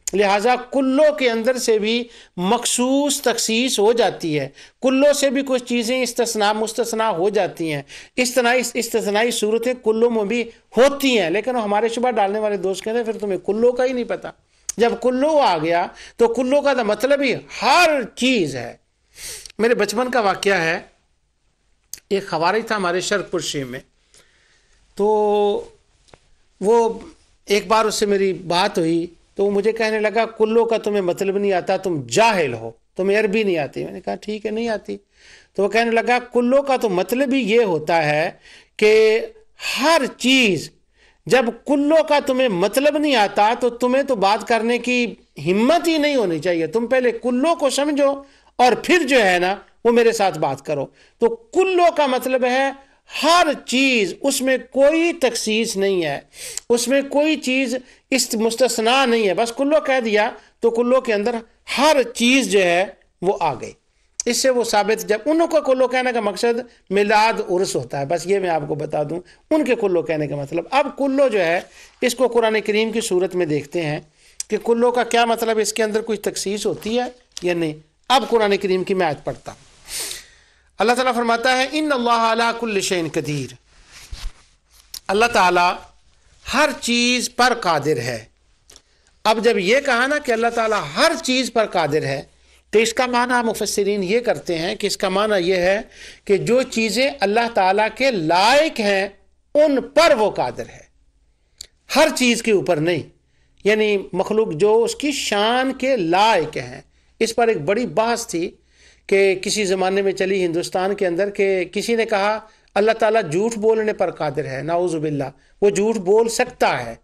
لہٰذا کلو کے اندر سے بھی مخصوص تخصیص ہو جاتی ہے، کلو سے بھی کچھ چیزیں استثناء مستثنیٰ ہو جاتی ہیں، استثنائی صورتیں کلو میں بھی ہوتی ہیں، لیکن ہمارے شبہ ڈالنے والے دوست کہتے ہیں پھر تمہیں کلو کا ہی نہیں پتا۔ جب کلو آ گیا تو کلو کا مطلب ہی ہر چیز ہے۔ میرے بچپن کا واقعہ ہے، ایک خوارج تھا ہمارے شرق پور میں، تو وہ ایک بار اس سے میری بات ہوئی تو وہ مجھے کہنے لگا کلو کا تمہیں مطلب نہیں آتا، تم جاہل ہو، تمہیں عربی نہیں آتی۔ میں نے کہا ٹھیک ہے نہیں آتی۔ تو وہ کہنے لگا کلو کا تو مطلب ہی یہ ہوتا ہے کہ ہر چیز، جب کلو کا تمہیں مطلب نہیں آتا تو تمہیں تو بات کرنے کی ہمت ہی نہیں ہونی چاہیے، تم پہلے کلو کو سمجھو اور پھر جو ہے نا وہ میرے ساتھ بات کرو۔ تو کلو کا مطلب ہے ہر چیز، اس میں کوئی تخصیص نہیں ہے، اس میں کوئی چیز مستثنیٰ نہیں ہے، بس کلو کہہ دیا تو کلو کے اندر ہر چیز جو ہے وہ آ گئی۔ اس سے وہ ثابت، جب انہوں کو کلو کہنے کا مقصد میلاد عرس ہوتا ہے، بس یہ میں آپ کو بتا دوں ان کے کلو کہنے کا مطلب۔ اب کلو جو ہے اس کو قرآن کریم کی صورت میں دیکھتے ہیں کہ کلو کا کیا مطلب، اس کے اندر کوئی تخصیص ہوتی ہے یا نہیں۔ اب قرآن کریم کی میں آیت پڑھتا ہوں۔ اللہ تعالیٰ فرماتا ہے ان اللہ علی کل شیء قدیر، اللہ تعالیٰ ہر چیز پر قادر ہے۔ اب جب یہ کہا نا کہ اللہ تعالیٰ ہر چیز پر قادر ہے تو اس کا معنی مفسرین یہ کرتے ہیں کہ اس کا معنی یہ ہے کہ جو چیزیں اللہ تعالیٰ کے لائق ہیں ان پر وہ قادر ہے، ہر چیز کے اوپر نہیں، یعنی مخلوق جو اس کی شان کے لائق ہیں۔ اس پر ایک بڑی بحث تھی کہ کسی زمانے میں چلی ہندوستان کے اندر کہ کسی نے کہا اللہ تعالیٰ جھوٹ بولنے پر قادر ہے، نعوذ باللہ، وہ جھوٹ بول سکتا ہے۔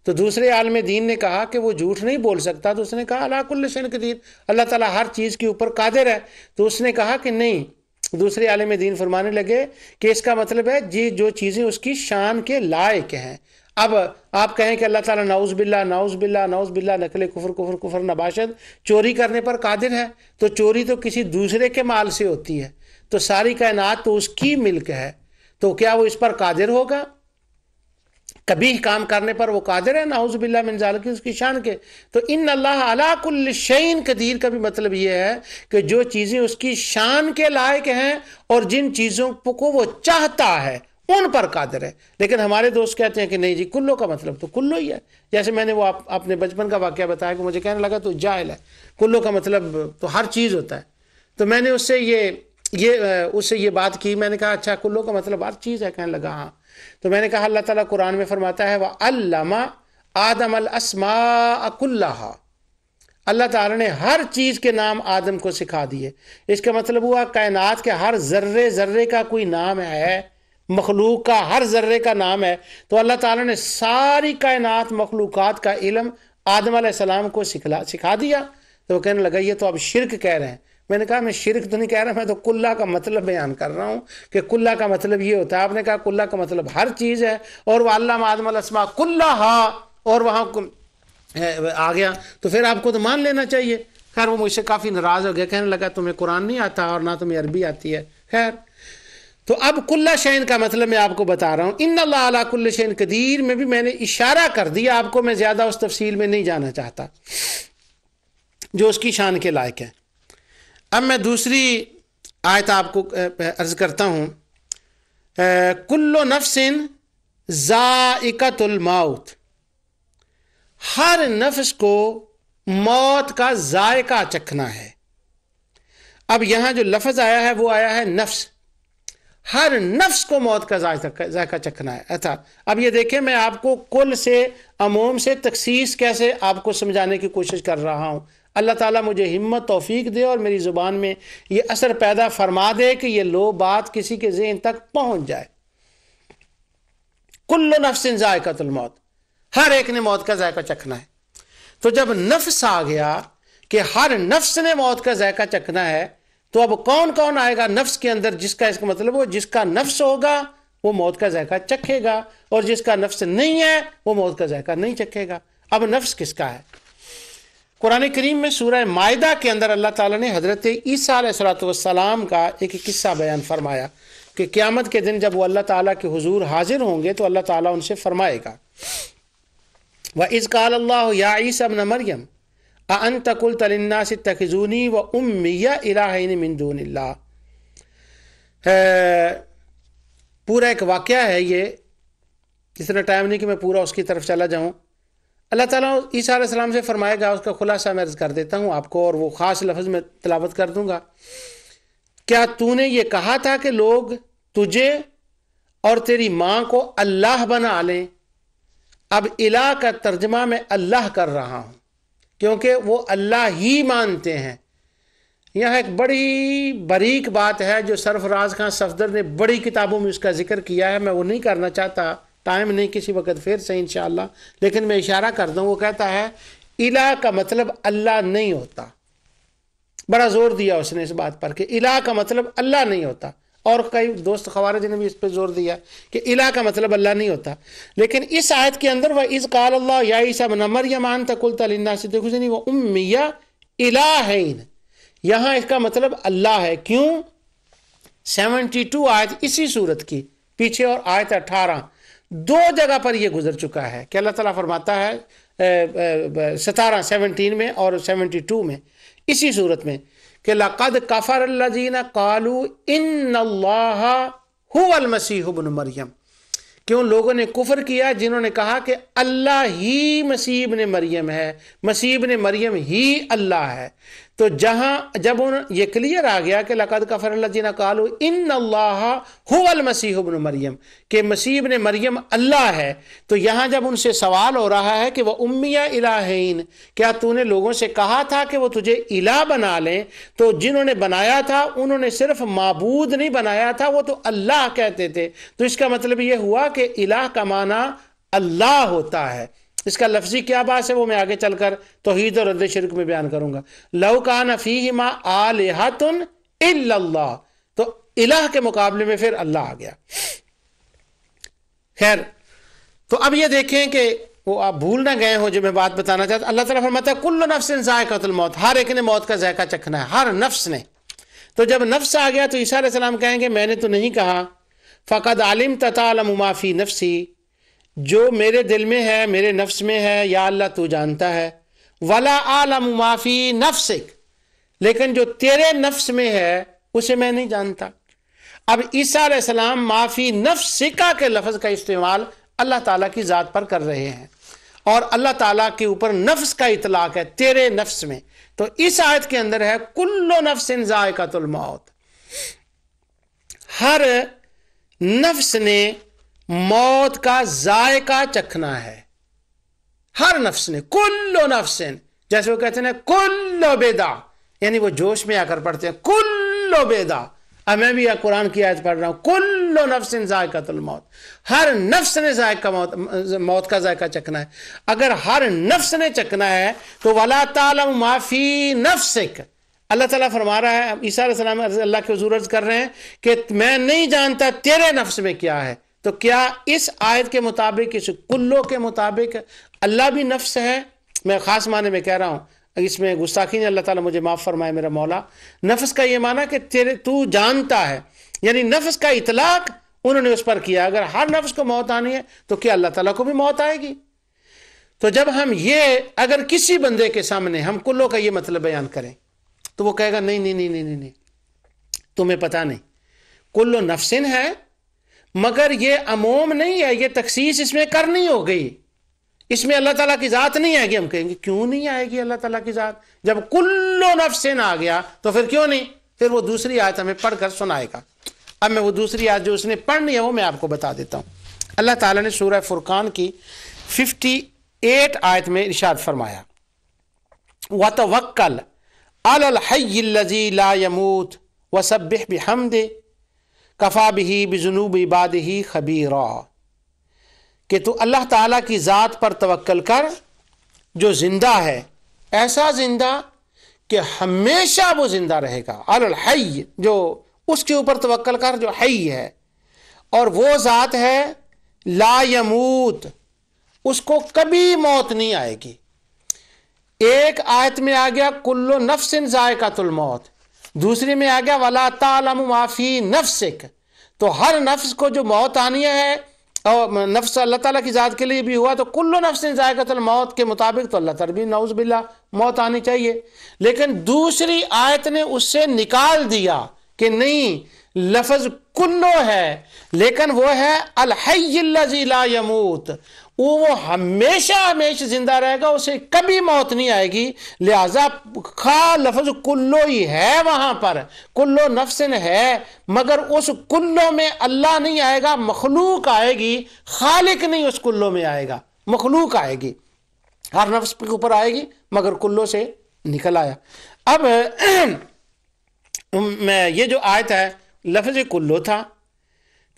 تو دوسرے عالم دین نے کہا کہ وہ جھوٹ نہیں بول سکتا، تو اس نے کہا علی کل شیء قدیر، اللہ تعالیٰ ہر چیز کے اوپر قادر ہے۔ تو اس نے کہا کہ نہیں، دوسرے عالم دین فرمانے لگے کہ اس کا مطلب ہے جی جو چیزیں اس کی شان کے لائق ہیں۔ اب آپ کہیں کہ اللہ تعالیٰ نعوذ باللہ نعوذ باللہ نعوذ باللہ نقل کفر کفر کفر نباشد، چوری کرنے پر قادر ہے، تو چوری تو کسی دوسرے کے مال سے ہوتی ہے، تو ساری کائنات تو اس کی ملک ہے، تو کیا وہ اس پر قادر ہوگا؟ کبھی کام کرنے پر وہ قادر ہے؟ نعوذ باللہ من ذالک، اس کی شان کے۔ تو ان اللہ علی کل شیء قدیر کا بھی مطلب یہ ہے کہ جو چیزیں اس کی شان کے لائق ہیں اور جن چیزوں کو وہ چاہتا ہے ان پر قادر ہے۔ لیکن ہمارے دوست کہتے ہیں کہ نہیں جی کلو کا مطلب تو کلو ہی ہے، جیسے میں نے وہ اپنے بچپن کا واقعہ بتایا کہ مجھے کہنے لگا تو جاہل ہے، کلو کا مطلب تو ہر چیز ہوتا ہے۔ تو میں نے اس سے یہ بات کی، میں نے کہا اچھا کلو کا مطلب ہر چیز ہے؟ کہنے لگا ہاں۔ تو میں نے کہا اللہ تعالیٰ قرآن میں فرماتا ہے وَعَلَّمَ آدَمَ الْأَسْمَاءَ كُلَّهَا، اللہ تعالیٰ نے ہر چیز کے نام آدم کو سکھا دیے۔ اس کا مطلب ہوا کائنات کے ہر ذرے ذرے کا کوئی نام ہے، مخلوق کا ہر ذرے کا نام ہے۔ تو اللہ تعالیٰ نے ساری کائنات مخلوقات کا علم آدم علیہ السلام کو سکھا دیا۔ تو وہ کہنے لگا یہ تو اب شرک کہہ رہے ہیں۔ میں نے کہا میں شرک تو نہیں کہہ رہا، میں تو کلّہ کا مطلب بیان کر رہا ہوں کہ کلّہ کا مطلب یہ ہوتا ہے۔ آپ نے کہا کلّہ کا مطلب ہر چیز ہے، اور وہ علّمَ آدم الاسماء کلّھا، اور وہاں آ گیا تو پھر آپ کو تو مان لینا چاہیے۔ خیر وہ مجھ سے کافی ناراض ہو گیا، کہنے لگا تمہیں قرآن نہیں آتا اور نہ تمہیں عربی آتی ہے۔ خیر تو اب کلّ شیء کا مطلب میں آپ کو بتا رہا ہوں۔ ان اللہ علی کل شیء قدیر میں بھی میں نے اشارہ کر دیا آپ کو، میں زیادہ اس تفصیل میں نہیں جانا چاہتا، جو اس کی شان کے لائق ہے۔ اب میں دوسری آیت آپ کو عرض کرتا ہوں، کل نفس ذائقۃ الموت، ہر نفس کو موت کا ذائقہ چکھنا ہے۔ اب یہاں جو لفظ آیا ہے وہ آیا ہے نفس، ہر نفس کو موت کا ذائقہ چکھنا ہے۔ اچھا اب یہ دیکھیں میں آپ کو کل سے عموم سے تخصیص کیسے آپ کو سمجھانے کی کوشش کر رہا ہوں۔ اللہ تعالیٰ مجھے ہمت توفیق دے اور میری زبان میں یہ اثر پیدا فرما دے کہ یہ لو بات کسی کے ذہن تک پہنچ جائے۔ کل نفس ذائقۃ الموت، ہر ایک نے موت کا ذائقہ چکھنا ہے۔ تو جب نفس آ گیا کہ ہر نفس نے موت کا ذائقہ چکھنا ہے، تو اب کون کون آئے گا نفس کے اندر؟ جس کا اس کا مطلب وہ جس کا نفس ہوگا وہ موت کا ذائقہ چکھے گا، اور جس کا نفس نہیں ہے وہ موت کا ذائقہ نہیں چکھے گا۔ اب نفس کس کا ہے؟ قرآن کریم میں سورہ مائدہ کے اندر اللہ تعالیٰ نے حضرت عیسیٰ علیہ السلام کا ایک قصہ بیان فرمایا کہ قیامت کے دن جب وہ اللہ تعالیٰ کے حضور حاضر ہوں گے تو اللہ تعالیٰ ان سے فرمائے گا وَإِذْ قَالَ اللَّهُ يَا عِيسَى ابْنَ مَرْيَمَ أَأَنْتَ قُلْتَ لِلنَّاسِ اتَّخِذُونِي وَأُمِّيَ إِلَٰهَيْنِ مِن دُونِ اللَّهِ. پورا ایک واقعہ ہے یہ، اتنا ٹائم نہیں کہ میں پورا اس کی طرف چلا جاؤں. اللہ تعالیٰ عیسیٰ علیہ السلام سے فرمائے گا، اس کا خلاصہ میں عرض کر دیتا ہوں آپ کو، اور وہ خاص لفظ میں تلاوت کر دوں گا. کیا تو نے یہ کہا تھا کہ لوگ تجھے اور تیری ماں کو اللہ بنا لیں؟ اب الہ کا ترجمہ میں اللہ کر رہا ہوں کیونکہ وہ اللہ ہی مانتے ہیں. یہاں ایک بڑی باریک بات ہے جو سرفراز خان صفدر نے بڑی کتابوں میں اس کا ذکر کیا ہے، میں وہ نہیں کرنا چاہتا، ٹائم نہیں، کسی وقت پھر سے انشاءاللہ، لیکن میں اشارہ کر دوں. وہ کہتا ہے الہ کا مطلب اللہ نہیں ہوتا. بڑا زور دیا اس نے اس بات پر کہ الہ کا مطلب اللہ نہیں ہوتا، اور کئی دوست خوارج نے بھی اس پہ زور دیا کہ الہ کا مطلب اللہ نہیں ہوتا. لیکن اس آیت کے اندر وَإِذْ قَالَ اللَّهُ يَا عِيسَى ابْنَ مَرْيَمَ أَأَنْتَ قُلْتَ لِلنَّاسِ اتَّخِذُونِي وَأُمِّيَ إِلَٰهَيْنِ. یہاں اس کا مطلب اللہ ہے. کیوں؟ 72 آیت اسی صورت کی پیچھے اور آیت 18 دو جگہ پر یہ گزر چکا ہے کہ اللہ تعالیٰ فرماتا ہے 17 میں اور 72 میں اسی صورت میں کہ لَقَدْ كَفَرَ الَّذِينَ قَالُوا إِنَّ اللَّهَ هُوَ الْمَسِيحُ ابْنُ مَرْيَمَ، کہ ان لوگوں نے کفر کیا جنہوں نے کہا کہ اللہ ہی مسیح ابن مریم ہے، مسیح ابن مریم ہی اللہ ہے. تو جب یہ کلیئر آ گیا کہ لَقَدْ كَفَرَ الَّذِينَ قَالُوا إِنَّ اللَّهَ هُوَ الْمَسِيحُ ابْنُ مریم، کہ مسیح ابن مریم اللہ ہے، تو یہاں جب ان سے سوال ہو رہا ہے کہ وَأُمِّيَ إِلَٰهَيْنِ، کیا تو نے لوگوں سے کہا تھا کہ وہ تجھے الہ بنا لیں؟ تو جنہوں نے بنایا تھا انہوں نے صرف معبود نہیں بنایا تھا، وہ تو اللہ کہتے تھے. تو اس کا مطلب یہ ہوا کہ الہ کا معنی اللہ ہوتا ہے. اس کا لفظی کیا بات ہے وہ میں آگے چل کر توحید اور رد شرک میں بیان کروں گا. لَوْ كَانَ فِيهِمَا آلِهَةٌ إِلَّا اللَّهُ، تو الہ کے مقابلے میں پھر اللہ آ گیا. خیر، تو اب یہ دیکھیں کہ وہ آپ بھول نہ گئے ہو جو میں بات بتانا چاہتا. اللہ تعالیٰ فرماتا ہے کُلُّ نَفْسٍ ذَائِقَةُ الْمَوْتِ، ہر ایک نے موت کا ذائقہ چکھنا ہے، ہر نفس نے. تو جب نفس آ گیا تو عیسیٰ علیہ السلام کہیں گے میں نے تو نہیں کہا. فَقَدْ عَلِمْتَ تَعْلَمُ مَا فِي نَفْسِي، جو میرے دل میں ہے، میرے نفس میں ہے، یا اللہ تو جانتا ہے. وَلَا أَعْلَمُ مَا فِي نَفْسِكَ، لیکن جو تیرے نفس میں ہے اسے میں نہیں جانتا. اب عیسیٰ علیہ السلام ما فی نفسک کے لفظ کا استعمال اللہ تعالیٰ کی ذات پر کر رہے ہیں، اور اللہ تعالیٰ کے اوپر نفس کا اطلاق ہے تیرے نفس میں. تو اس آیت کے اندر ہے کل نفس ذائقۃ الموت، ہر نفس نے موت کا ذائقہ چکھنا ہے. ہر نفس نے، کل نفس، جیسے وہ کہتے ہیں کل بیدا، یعنی وہ جوش میں آ کر پڑھتے ہیں کل بیدا. اب میں بھی قرآن کی آیت پڑھ رہا ہوں کل نفس ذائقۃ الموت، ہر نفس نے موت کا ذائقہ چکھنا ہے. اگر ہر نفس نے چکھنا ہے تو وَلَا تَعْلَمُ مَا فِي نَفْسِكَ، اللہ تعالیٰ فرما رہا ہے، عیسیٰ علیہ السلام اللہ کے حضور عرض کر رہے ہیں کہ میں نہیں جانتا تیرے نفس میں کیا ہے. تو کیا اس آیت کے مطابق، اس کلو کے مطابق اللہ بھی نفس ہے؟ میں خاص معنی میں کہہ رہا ہوں، اس میں گستاخی نہیں، اللہ تعالیٰ مجھے معاف فرمائے میرا مولا. نفس کا یہ معنی کہ تو جانتا ہے، یعنی نفس کا اطلاق انہوں نے اس پر کیا. اگر ہر نفس کو موت آنی ہے تو کیا اللہ تعالیٰ کو بھی موت آئے گی؟ تو جب ہم یہ اگر کسی بندے کے سامنے ہم کلو کا یہ مطلب بیان کریں تو وہ کہے گا نہیں نہیں نہیں نہیں نہیں تمہیں پتہ نہیں، کلو نفسن ہے مگر یہ عموم نہیں ہے، یہ تخصیص اس میں کرنی ہو گئی، اس میں اللہ تعالیٰ کی ذات نہیں آئے گی. ہم کہیں گے کیوں نہیں آئے گی اللہ تعالیٰ کی ذات؟ جب کلو نفسن آ گیا تو پھر کیوں نہیں؟ پھر وہ دوسری آیت ہمیں پڑھ کر سنائے گا. اب میں وہ دوسری آیت جو اس نے پڑھنی ہے وہ میں آپ کو بتا دیتا ہوں. اللہ تعالیٰ نے سورہ فرقان کی 58 آیت میں ارشاد فرمایا وَتَوَكَّلْ عَلَى الْحَيِّ الَّذِي لَا يَمُوتُ وَسَبِّحْ بِحَمْدِهِ كَفَى بِهِ بِذُنُوبِ عِبَادِهِ خَبِيرًا، کہ تو اللہ تعالیٰ کی ذات پر توکل کر جو زندہ ہے، ایسا زندہ کہ ہمیشہ وہ زندہ رہے گا. عَلَى الْحَيِّ، جو اس کے اوپر توکل کر جو حی ہے، اور وہ ذات ہے لا یموت، اس کو کبھی موت نہیں آئے گی. ایک آیت میں آ گیا کلو نفس ذائقۃ الموت، دوسری میں آ گیا ولا تعلم ما فی نفسک، تو ہر نفس کو جو موت آنی ہے اور نفس اللہ تعالیٰ کی ذات کے لیے بھی ہوا تو کل نفس ذائقۃ الموت کے مطابق تو اللہ تعالیٰ بھی نعوذ باللہ موت آنی چاہیے. لیکن دوسری آیت نے اس سے نکال دیا کہ نہیں، لفظ کلو ہے لیکن وہ ہے الحی الذی لا یموت، وہ ہمیشہ ہمیشہ زندہ رہے گا، اسے کبھی موت نہیں آئے گی. لہذا لفظ کلو ہی ہے، وہاں پر کلو نفسن ہے، مگر اس کلو میں اللہ نہیں آئے گا، مخلوق آئے گی، خالق نہیں اس کلو میں آئے گا، مخلوق آئے گی. ہر نفس کے اوپر آئے گی مگر کلو سے نکل آیا. اب یہ جو آیت ہے لفظ کلو تھا،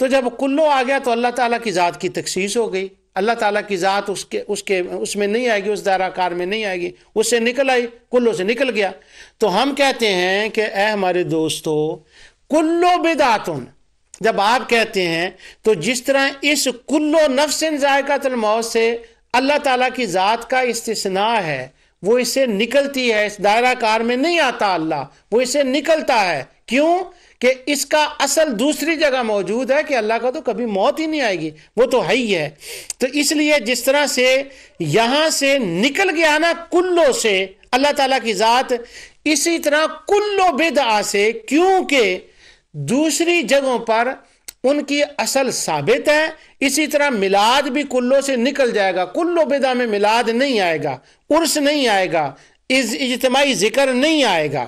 تو جب کلو آ گیا تو اللہ تعالیٰ کی ذات کی تخصیص ہو گئی. اللہ تعالیٰ کی ذات اس میں نہیں آئے گی، اس دائرہ کار میں نہیں آئے گی، اس سے نکل آئی، کلو سے نکل گیا. تو ہم کہتے ہیں کہ اے ہمارے دوستو، کلو بدعتن جب آپ کہتے ہیں تو جس طرح اس کلو نفس ذائقۃ الموت سے اللہ تعالیٰ کی ذات کا استثناء ہے، وہ اس سے نکلتی ہے، اس دائرہ کار میں نہیں آتا اللہ، وہ اس سے نکلتا ہے. کیوں؟ کہ اس کا اصل دوسری جگہ موجود ہے کہ اللہ کا تو کبھی موت ہی نہیں آئے گی، وہ تو ہے ہی ہے. تو اس لیے جس طرح سے یہاں سے نکل گیا نا کلو سے اللہ تعالیٰ کی ذات، اسی طرح کلو بدعہ سے، کیونکہ دوسری جگہوں پر ان کی اصل ثابت ہے، اسی طرح میلاد بھی کلو سے نکل جائے گا. کلو بدعہ میں میلاد نہیں آئے گا، عرس نہیں آئے گا، اجتماعی ذکر نہیں آئے گا.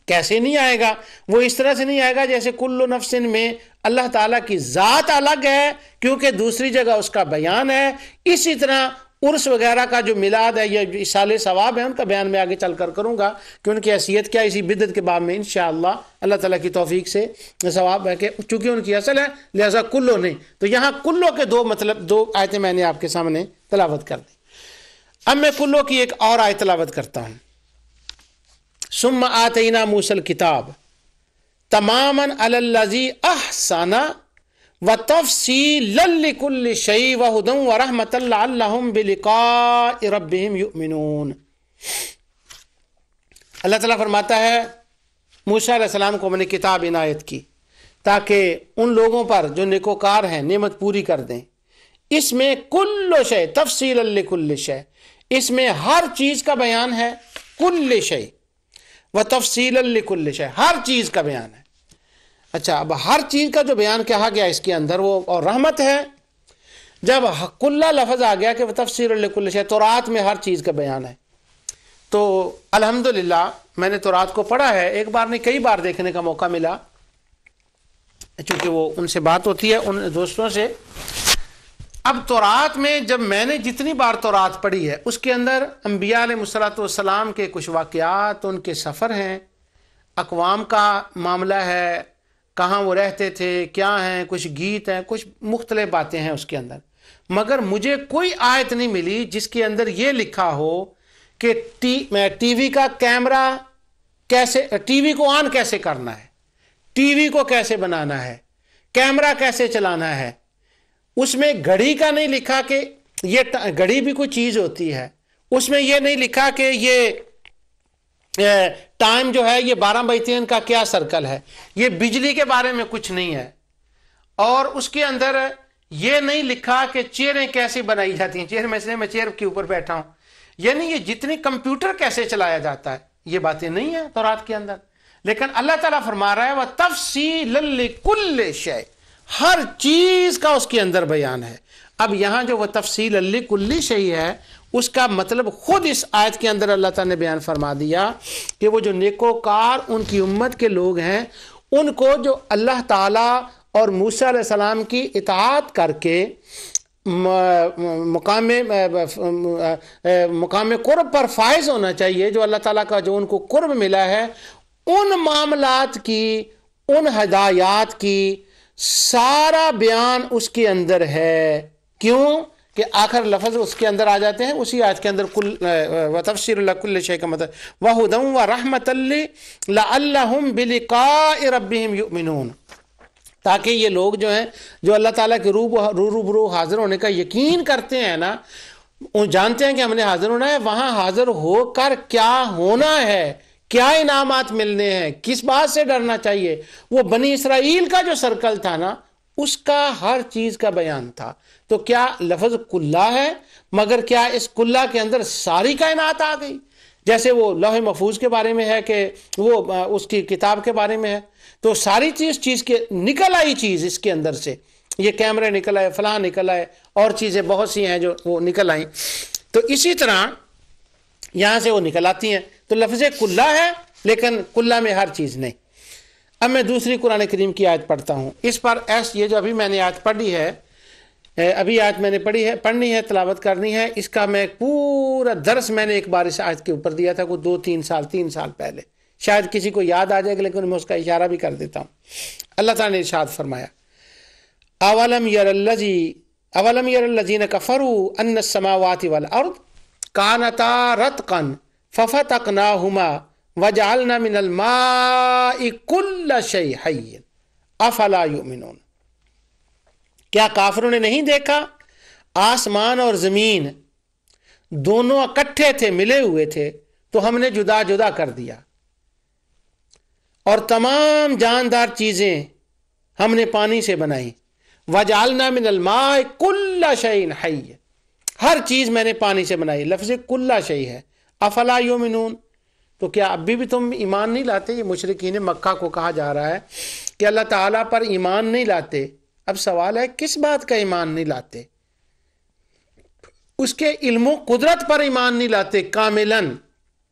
کیسے نہیں آئے گا؟ وہ اس طرح سے نہیں آئے گا جیسے کل نفس میں اللہ تعالیٰ کی ذات الگ ہے کیونکہ دوسری جگہ اس کا بیان ہے. اسی طرح عرس وغیرہ کا جو میلاد ہے یا اصال ثواب ہے، ان کا بیان میں آگے چل کر کروں گا کہ ان کی حیثیت کیا، اسی بدعت کے باب میں انشاءاللہ اللہ تعالیٰ کی توفیق سے ثواب ہے کہ چونکہ ان کی اصل ہے لہذا کلو نہیں. تو یہاں کلو کے دو آیتیں میں نے آپ کے سامنے تلاوت کر دی. اب میں کلو کی ایک اور آیت تلاوت کرتا ہوں. ثم آتینا موسیٰ الکتاب تماما علی الذی احسن وتفصیلا لکل شیء وہدی ورحمۃ لعلہم بلقاء ربہم یؤمنون. اللہ تعالیٰ فرماتا ہے موسیٰ علیہ السلام کو میں نے کتاب عنایت کی تاکہ ان لوگوں پر جو نیکوکار ہیں نعمت پوری کر دیں. اس میں کل شیء تفصیلا لکل شیء، اس میں ہر چیز کا بیان ہے، کل شیء وتفصیلا لکل شیء، ہر چیز کا بیان ہے. اچھا، اب ہر چیز کا جو بیان کہا گیا اس کے اندر وہ اور رحمت ہے. جب کلہ لفظ آ گیا کہ تفصیلا لکل شیء، تورات میں ہر چیز کا بیان ہے. تو الحمدللہ میں نے تورات کو پڑھا ہے، ایک بار نہیں کئی بار دیکھنے کا موقع ملا، چونکہ وہ ان سے بات ہوتی ہے ان دوستوں سے. اب تورات میں جب میں نے جتنی بار تورات پڑھی ہے اس کے اندر انبیاء علیہ الصلوۃ والسلام کے کچھ واقعات، ان کے سفر ہیں، اقوام کا معاملہ ہے، کہاں وہ رہتے تھے، کیا ہیں، کچھ گیت ہیں، کچھ مختلف باتیں ہیں اس کے اندر. مگر مجھے کوئی آیت نہیں ملی جس کے اندر یہ لکھا ہو کہ ٹی وی کا کیمرہ کیسے، ٹی وی کو آن کیسے کرنا ہے، ٹی وی کو کیسے بنانا ہے، کیمرہ کیسے چلانا ہے. اس میں گھڑی کا نہیں لکھا کہ یہ گھڑی بھی کوئی چیز ہوتی ہے، اس میں یہ نہیں لکھا کہ یہ ٹائم جو ہے یہ 12/3 کا کیا سرکل ہے، یہ بجلی کے بارے میں کچھ نہیں ہے. اور اس کے اندر یہ نہیں لکھا کہ چیئریں کیسے بنائی جاتی ہیں، چیئر میں چیئر کے اوپر بیٹھا ہوں، یعنی یہ جتنی کمپیوٹر کیسے چلایا جاتا ہے یہ باتیں نہیں ہیں تورات کے اندر. لیکن اللہ تعالیٰ فرما رہا ہے وَتَفْصِيلًا لِكُلِّ شَيْءٍ، ہر چیز کا اس کے اندر بیان ہے. اب یہاں جو وہ تفصیل لکل شیء ہے اس کا مطلب خود اس آیت کے اندر اللہ تعالیٰ نے بیان فرما دیا کہ وہ جو نیکوکار ان کی امت کے لوگ ہیں ان کو جو اللہ تعالیٰ اور موسیٰ علیہ السلام کی اطاعت کر کے مقام قرب پر فائز ہونا چاہیے، جو اللہ تعالیٰ کا جو ان کو قرب ملا ہے، ان معاملات کی، ان ہدایات کی سارا بیان اس کے اندر ہے. کیوں کہ آخر لفظ اس کے اندر آ جاتے ہیں اسی آیت کے اندر وَتَفْصِيلًا لِكُلِّ شَيْءٍ کا مطلب وَهُدًى وَرَحْمَةً لَعَلَّهُمْ بِلِقَاءِ رَبِّهِمْ يُؤْمِنُونَ، تاکہ یہ لوگ جو ہیں جو اللہ تعالیٰ کے روبرو حاضر ہونے کا یقین کرتے ہیں نا، جانتے ہیں کہ ہم نے حاضر ہونا ہے، وہاں حاضر ہو کر کیا ہونا ہے، کیا انعامات ملنے ہیں، کس بات سے ڈرنا چاہیے. وہ بنی اسرائیل کا جو سرکل تھا نا اس کا ہر چیز کا بیان تھا. تو کیا لفظ کلہ ہے، مگر کیا اس کلہ کے اندر ساری کائنات آ گئی؟ جیسے وہ لوح محفوظ کے بارے میں ہے کہ وہ اس کی کتاب کے بارے میں ہے، تو ساری چیز کے نکل آئی چیز اس کے اندر سے، یہ کیمرے نکل آئے، فلاں نکل آئے، اور چیزیں بہت سی ہیں جو وہ نکل آئیں. تو اسی طرح یہاں سے وہ نکل آتی ہیں. تو لفظ کلہ ہے لیکن کلہ میں ہر چیز نہیں. اب میں دوسری قرآن کریم کی آیت پڑھتا ہوں. اس پر یہ جو ابھی میں نے آیت پڑھی ہے، ابھی آیت میں نے پڑھنی ہے، تلاوت کرنی ہے. اس کا میں پورا درس میں نے ایک بار اس آیت کے اوپر دیا تھا، کوئی 3 سال پہلے. شاید کسی کو یاد آ جائے گا، لیکن میں اس کا اشارہ بھی کر دیتا ہوں. اللہ تعالیٰ نے ارشاد فرمایا، اولم یر الذین کفروا ان السماوات والارض کانتا رتقا ففتقناہما وجعلنا من الماء کل شیء حی افلا یؤمنون. کیا کافروں نے نہیں دیکھا آسمان اور زمین دونوں اکٹھے تھے، ملے ہوئے تھے، تو ہم نے جدا جدا کر دیا، اور تمام جاندار چیزیں ہم نے پانی سے بنائی. وجعلنا من الماء کل شیء حی، ہر چیز میں نے پانی سے بنائی. لفظ کل شیء ہے. افلا یؤمنون، تو کیا ابھی بھی تم ایمان نہیں لاتے؟ یہ مشرکین مکہ کو کہا جا رہا ہے کہ اللہ تعالیٰ پر ایمان نہیں لاتے. اب سوال ہے کس بات کا ایمان نہیں لاتے؟ اس کے علم و قدرت پر ایمان نہیں لاتے کاملاً.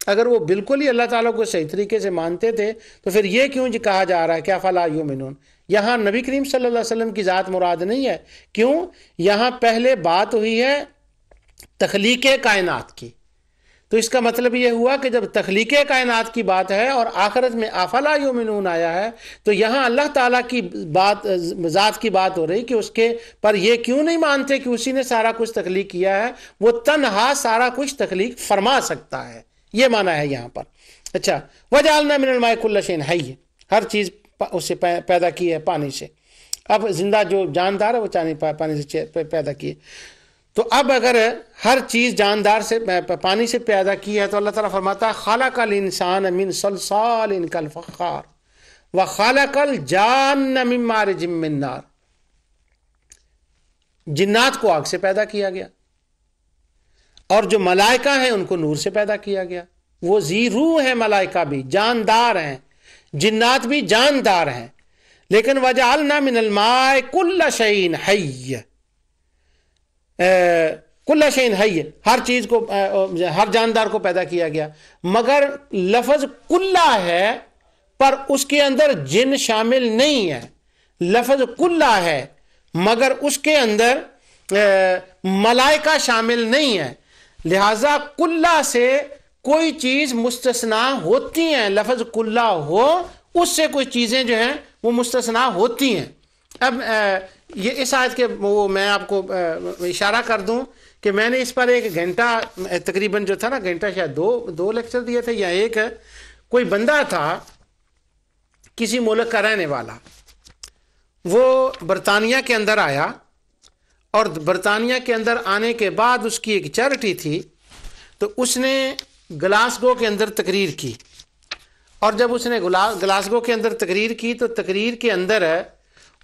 اگر وہ بالکل ہی اللہ تعالیٰ کو صحیح طریقے سے مانتے تھے تو پھر یہ کیوں کہا جا رہا ہے کہ افلا یؤمنون؟ یہاں نبی کریم صلی اللہ علیہ وسلم کی ذات مراد نہیں ہے. کیوں؟ یہاں پہلے بات ہوئی ہے تخلیق کائنات کی. تو اس کا مطلب یہ ہوا کہ جب تخلیق کائنات کی بات ہے اور آخرت میں افلا یؤمنون آیا ہے، تو یہاں اللہ تعالیٰ کی بات، ذات کی بات ہو رہی کہ اس کے پر یہ کیوں نہیں مانتے کہ اسی نے سارا کچھ تخلیق کیا ہے، وہ تنہا سارا کچھ تخلیق فرما سکتا ہے. یہ معنی ہے یہاں پر. اچھا، وجعلنا من الماء کل شیء حی، ہر چیز اس سے پیدا کی ہے پانی سے. اب زندہ جو جاندار ہے وہ پانی سے پیدا کی ہے. تو اب اگر ہر چیز جاندار سے پانی سے پیدا کی ہے، تو اللہ تعالیٰ فرماتا ہے خلق الانسان من صلصال کالفخار وخلق الجان من مارج من نار. جنات کو آگ سے پیدا کیا گیا، اور جو ملائکہ ہیں ان کو نور سے پیدا کیا گیا. وہ ذی روح ہے، ملائکہ بھی جاندار ہیں، جنات بھی جاندار ہیں. لیکن وجعلنا من الماء کل شیء حی، کل شیء حی، ہر چیز کو، ہر جاندار کو پیدا کیا گیا. مگر لفظ کلہ ہے پر اس کے اندر جن شامل نہیں ہے. لفظ کلہ ہے مگر اس کے اندر ملائکہ شامل نہیں ہے. لہذا کلہ سے کوئی چیز مستثنا ہوتی ہیں. لفظ کلہ ہو اس سے کوئی چیزیں جو ہیں وہ مستثنا ہوتی ہیں. اب یہ اس آیت کے وہ میں آپ کو اشارہ کر دوں کہ میں نے اس پر 1 گھنٹہ تقریباً جو تھا نا، گھنٹہ شاید دو لیکچر دیے تھے یا ایک. کوئی بندہ تھا کسی ملک کا رہنے والا، وہ برطانیہ کے اندر آیا، اور برطانیہ کے اندر آنے کے بعد اس کی ایک چیریٹی تھی، تو اس نے گلاسگو کے اندر تقریر کی. اور جب اس نے گلاسگو کے اندر تقریر کی تو تقریر کے اندر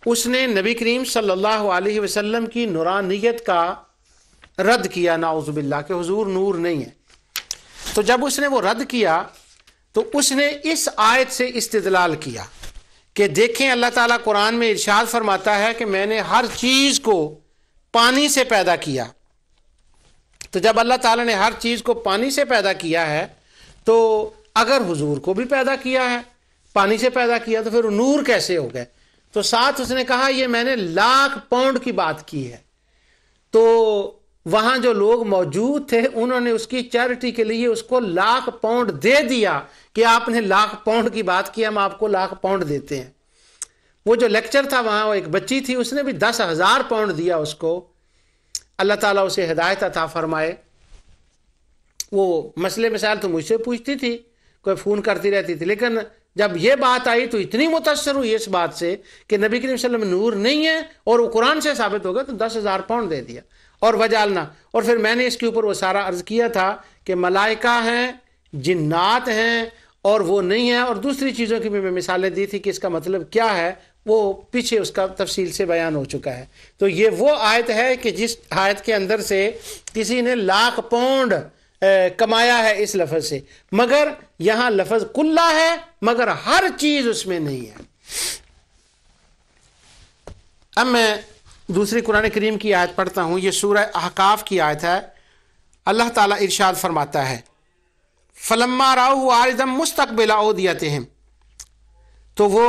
اس نے نبی کریم صلی اللہ علیہ وسلم کی نورانیت کا رد کیا، نعوذ باللہ، کہ حضور نور نہیں ہے. تو جب اس نے وہ رد کیا تو اس نے اس آیت سے استدلال کیا کہ دیکھیں اللہ تعالیٰ قرآن میں ارشاد فرماتا ہے کہ میں نے ہر چیز کو پانی سے پیدا کیا. تو جب اللہ تعالیٰ نے ہر چیز کو پانی سے پیدا کیا ہے، تو اگر حضور کو بھی پیدا کیا ہے، پانی سے پیدا کیا، تو پھر نور کیسے ہو گئے؟ تو ساتھ اس نے کہا یہ میں نے 1,00,000 پاؤنڈ کی بات کی ہے. تو وہاں جو لوگ موجود تھے انہوں نے اس کی چیریٹی کے لیے اس کو 1,00,000 پاؤنڈ دے دیا کہ آپ نے 1,00,000 پاؤنڈ کی بات کی، ہم آپ کو 1,00,000 پاؤنڈ دیتے ہیں. وہ جو لیکچر تھا وہاں، وہ ایک بچی تھی، اس نے بھی 10,000 پاؤنڈ دیا اس کو. اللہ تعالیٰ اسے ہدایت عطا فرمائے. وہ مسئلے مسائل تو مجھ سے پوچھتی تھی، کوئی فون کرتی رہتی تھی، لیکن جب یہ بات آئی تو اتنی متاثر ہوئی اس بات سے کہ نبی کریم صلی اللہ علیہ وسلم نور نہیں ہے اور وہ قرآن سے ثابت ہو گیا، تو 10,000 پاؤنڈ دے دیا. اور وجعلنا، اور پھر میں نے اس کے اوپر وہ سارا عرض کیا تھا کہ ملائکہ ہیں، جنات ہیں، اور وہ نہیں ہے. اور دوسری چیزوں کی بھی میں مثالیں دی تھی کہ اس کا مطلب کیا ہے. وہ پیچھے اس کا تفصیل سے بیان ہو چکا ہے. تو یہ وہ آیت ہے کہ جس آیت کے اندر سے کسی نے لاکھ پاؤنڈ کمایا ہے اس لفظ سے، مگر یہاں لفظ کلہ ہے مگر ہر چیز اس میں نہیں ہے. اب میں دوسری قرآن کریم کی آیت پڑھتا ہوں. یہ سورہ احقاف کی آیت ہے. اللہ تعالیٰ ارشاد فرماتا ہے فلما راؤ عارضا مستقبل اودیتہم. تو وہ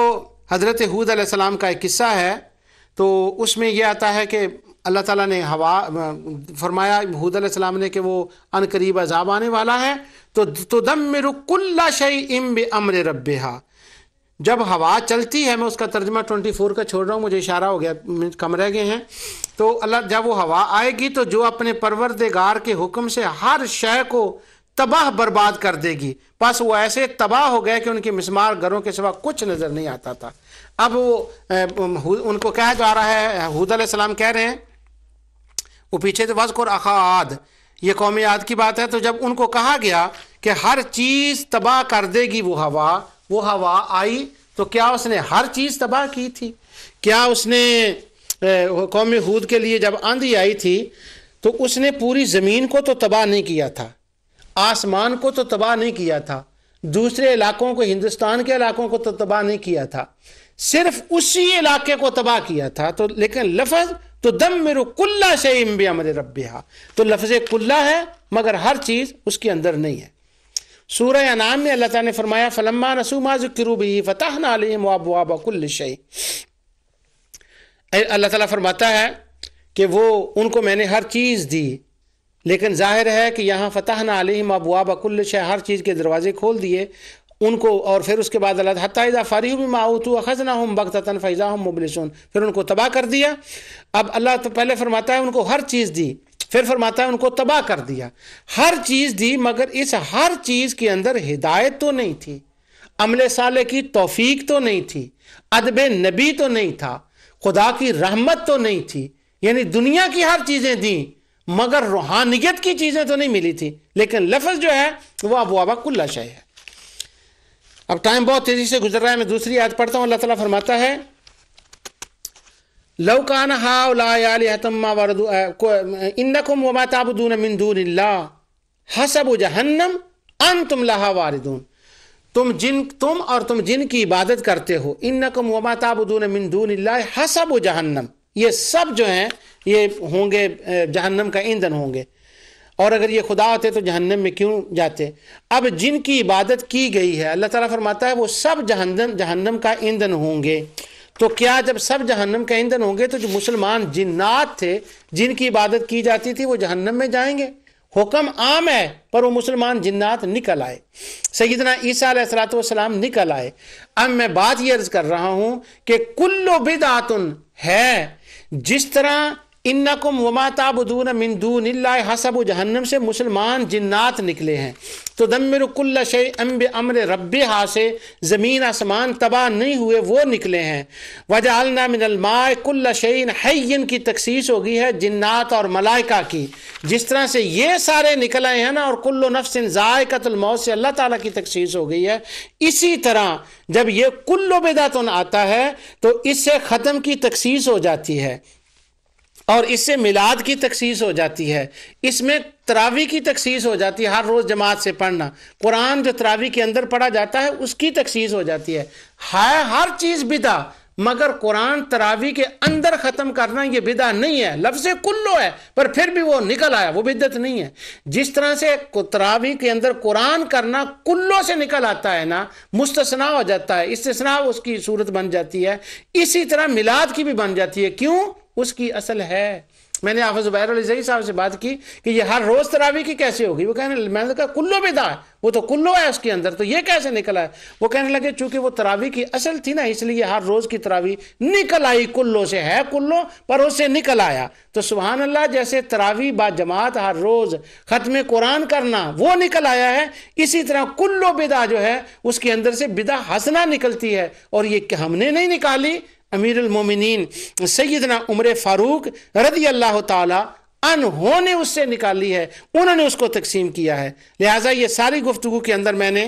حضرت ہود علیہ السلام کا ایک قصہ ہے. تو اس میں یہ آتا ہے کہ اللہ تعالیٰ نے ہوا فرمایا ہود علیہ السلام نے کہ وہ ان قریب عذاب آنے والا ہے. تو تدمر کل شیء بامر ربھا. جب ہوا چلتی ہے، میں اس کا ترجمہ 24 کا چھوڑ رہا ہوں، مجھے اشارہ ہو گیا، کم رہ گئے ہیں. تو اللہ جب وہ ہوا آئے گی تو جو اپنے پروردگار کے حکم سے ہر شے کو تباہ برباد کر دے گی. بس وہ ایسے تباہ ہو گئے کہ ان کے مسمار گھروں کے سوا کچھ نظر نہیں آتا تھا. اب وہ ان کو کہا جا رہا ہے، ہود علیہ السلام کہہ رہے ہیں، وہ پیچھے تو وذکر اخا عاد، یہ قوم عاد کی بات ہے. تو جب ان کو کہا گیا کہ ہر چیز تباہ کر دے گی وہ ہوا آئی، تو کیا اس نے ہر چیز تباہ کی تھی؟ کیا اس نے قوم ہود کے لیے جب آندھی آئی تھی تو اس نے پوری زمین کو تو تباہ نہیں کیا تھا، آسمان کو تو تباہ نہیں کیا تھا، دوسرے علاقوں کو، ہندوستان کے علاقوں کو تو تباہ نہیں کیا تھا، صرف اسی علاقے کو تباہ کیا تھا. تو لیکن لفظ تدمر کل شیء بامر ربھا، تو لفظ کلہ ہے مگر ہر چیز اس کے اندر نہیں ہے. سورہ انعام میں اللہ تعالیٰ نے فرمایا فلما نسوا ما ذکروا به فتحنا علیہم ابواب کل شیء. اللہ تعالیٰ فرماتا ہے کہ وہ ان کو میں نے ہر چیز دی، لیکن ظاہر ہے کہ یہاں فتحنا علیہم ابواب کل شیء، ہر چیز کے دروازے کھول دیے ان کو. اور پھر اس کے بعد اللہ حتی اذا فرحوا بما اوتوا اخذناهم بغتة فاذا هم مبلسون، پھر ان کو تباہ کر دیا. اب اللہ تو پہلے فرماتا ہے ان کو ہر چیز دی، پھر فرماتا ہے ان کو تباہ کر دیا. ہر چیز دی مگر اس ہر چیز کے اندر ہدایت تو نہیں تھی، عمل صالح کی توفیق تو نہیں تھی، ادب نبی تو نہیں تھا، خدا کی رحمت تو نہیں تھی. یعنی دنیا کی ہر چیزیں دیں مگر روحانیت کی چیزیں تو نہیں ملی تھی. لیکن لفظ جو ہے وہ ابواب کل شیء ہے. اب ٹائم بہت تیزی سے گزر رہا ہے، میں دوسری آیت پڑھتا ہوں. اللہ تعالیٰ فرماتا ہے لو کان ہؤلاء آلہۃ ما وردوا انکم وما تعبدون من دون اللہ حسب جہنم انتم لہا واردون. تم اور تم جن کی عبادت کرتے ہو، انکم وما تعبدون من دون اللہ حسب جہنم، یہ سب جو ہیں یہ ہوں گے جہنم کا ایندھن ہوں گے. اور اگر یہ خدا ہوتے تو جہنم میں کیوں جاتے؟ اب جن کی عبادت کی گئی ہے اللہ تعالیٰ فرماتا ہے وہ سب جہنم کا ایندھن ہوں گے. تو کیا جب سب جہنم کا ایندھن ہوں گے تو جو مسلمان جنات تھے جن کی عبادت کی جاتی تھی وہ جہنم میں جائیں گے؟ حکم عام ہے پر وہ مسلمان جنات نکل آئے، سیدنا عیسیٰ علیہ السلام نکل آئے. اب میں بات یہ عرض کر رہا ہوں کہ کل بدعت ہے، جس طرح انکم وما تعبدون من دون اللہ حسب جہنم سے مسلمان جنات نکلے ہیں، تدمر کل شیء بامر ربھا سے زمین آسمان تباہ نہیں ہوئے وہ نکلے ہیں. وجعلنا من الماء کل شیء حی کی تخصیص ہو گئی ہے جنات اور ملائکہ کی. جس طرح سے یہ سارے نکل آئے ہیں نا، اور کل نفس ذائقۃ الموت سے اللہ تعالیٰ کی تخصیص ہو گئی ہے، اسی طرح جب یہ کل بدعت آتا ہے تو اس سے ختم کی تخصیص ہو جاتی ہے، اور اس سے میلاد کی تخصیص ہو جاتی ہے، اس میں تراویح کی تخصیص ہو جاتی ہے، ہر روز جماعت سے پڑھنا، قرآن جو تراویح کے اندر پڑھا جاتا ہے اس کی تخصیص ہو جاتی ہے. ہر چیز بدعہ، مگر قرآن تراویح کے اندر ختم کرنا یہ بدعہ نہیں ہے. لفظ کلو ہے پر پھر بھی وہ نکل آیا، وہ بدعت نہیں ہے. جس طرح سے تراویح کے اندر قرآن کرنا کلو سے نکل آتا ہے نا، مستثنا ہو جاتا ہے، استثناء اس کی صورت بن جاتی ہے، اسی طرح میلاد کی بھی بن جاتی ہے. کیوں؟ اس کی اصل ہے. میں نے حافظ زبیر علی زئی صاحب سے بات کی کہ یہ ہر روز تراویح کی کیسے ہوگی؟ وہ کہنے، میں نے کہا کلو بدعہ ہے، وہ تو کلو ہے اس کے اندر، تو یہ کیسے نکلا ہے؟ وہ کہنے لگے چونکہ وہ تراویح کی اصل تھی نا، اس لیے ہر روز کی تراویح نکل آئی، کلو سے ہے کلو پر اس سے نکل آیا. تو سبحان اللہ، جیسے تراویح با جماعت ہر روز ختم قرآن کرنا وہ نکل آیا ہے، اسی طرح کلو بدعہ جو ہے اس کے اندر سے بدعہ حسنہ نکلتی ہے. اور یہ ہم نے نہیں نکالی، امیر المومنین سیدنا عمر فاروق رضی اللہ تعالی عنہ نے اس سے نکالی ہے، انہوں نے اس کو تقسیم کیا ہے. لہٰذا یہ ساری گفتگو کے اندر میں نے